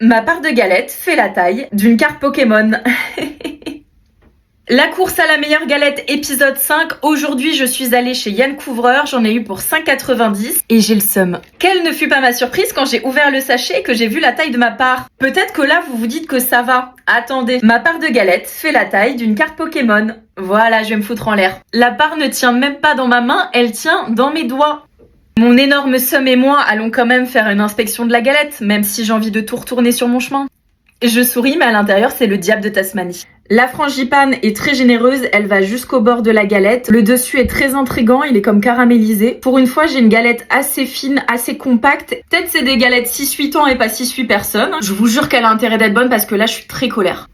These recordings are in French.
Ma part de galette fait la taille d'une carte Pokémon. La course à la meilleure galette, épisode 5. Aujourd'hui, je suis allée chez Yann Couvreur. J'en ai eu pour 5,90 et j'ai le seum. Quelle ne fut pas ma surprise quand j'ai ouvert le sachet et que j'ai vu la taille de ma part. Peut-être que là, vous vous dites que ça va. Attendez, ma part de galette fait la taille d'une carte Pokémon. Voilà, je vais me foutre en l'air. La part ne tient même pas dans ma main, elle tient dans mes doigts. Mon énorme seum et moi allons quand même faire une inspection de la galette, même si j'ai envie de tout retourner sur mon chemin. Je souris, mais à l'intérieur, c'est le diable de Tasmanie. La frangipane est très généreuse, elle va jusqu'au bord de la galette. Le dessus est très intriguant, il est comme caramélisé. Pour une fois, j'ai une galette assez fine, assez compacte. Peut-être c'est des galettes 6-8 ans et pas 6-8 personnes. Je vous jure qu'elle a intérêt d'être bonne parce que là, je suis très colère.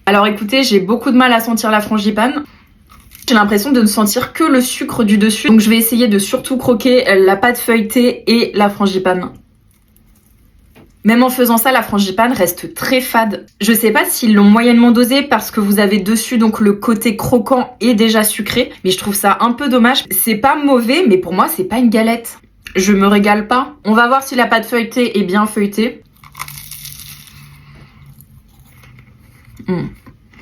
Alors écoutez, j'ai beaucoup de mal à sentir la frangipane. J'ai l'impression de ne sentir que le sucre du dessus. Donc je vais essayer de surtout croquer la pâte feuilletée et la frangipane. Même en faisant ça, la frangipane reste très fade. Je sais pas s'ils l'ont moyennement dosé parce que vous avez dessus donc le côté croquant et déjà sucré. Mais je trouve ça un peu dommage. C'est pas mauvais, mais pour moi, c'est pas une galette. Je me régale pas. On va voir si la pâte feuilletée est bien feuilletée.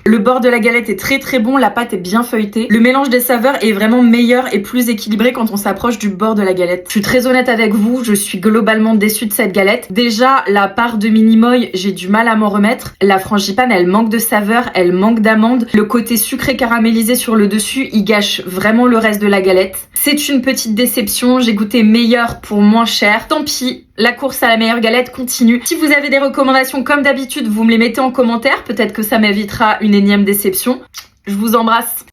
Le bord de la galette est très très bon, la pâte est bien feuilletée. Le mélange des saveurs est vraiment meilleur et plus équilibré quand on s'approche du bord de la galette. Je suis très honnête avec vous, je suis globalement déçue de cette galette. Déjà, la part de Minimoy, j'ai du mal à m'en remettre. La frangipane, elle manque de saveur, elle manque d'amande. Le côté sucré caramélisé sur le dessus, il gâche vraiment le reste de la galette. C'est une petite déception, j'ai goûté meilleur pour moins cher. Tant pis. La course à la meilleure galette continue. Si vous avez des recommandations comme d'habitude, vous me les mettez en commentaire. Peut-être que ça m'évitera une énième déception. Je vous embrasse.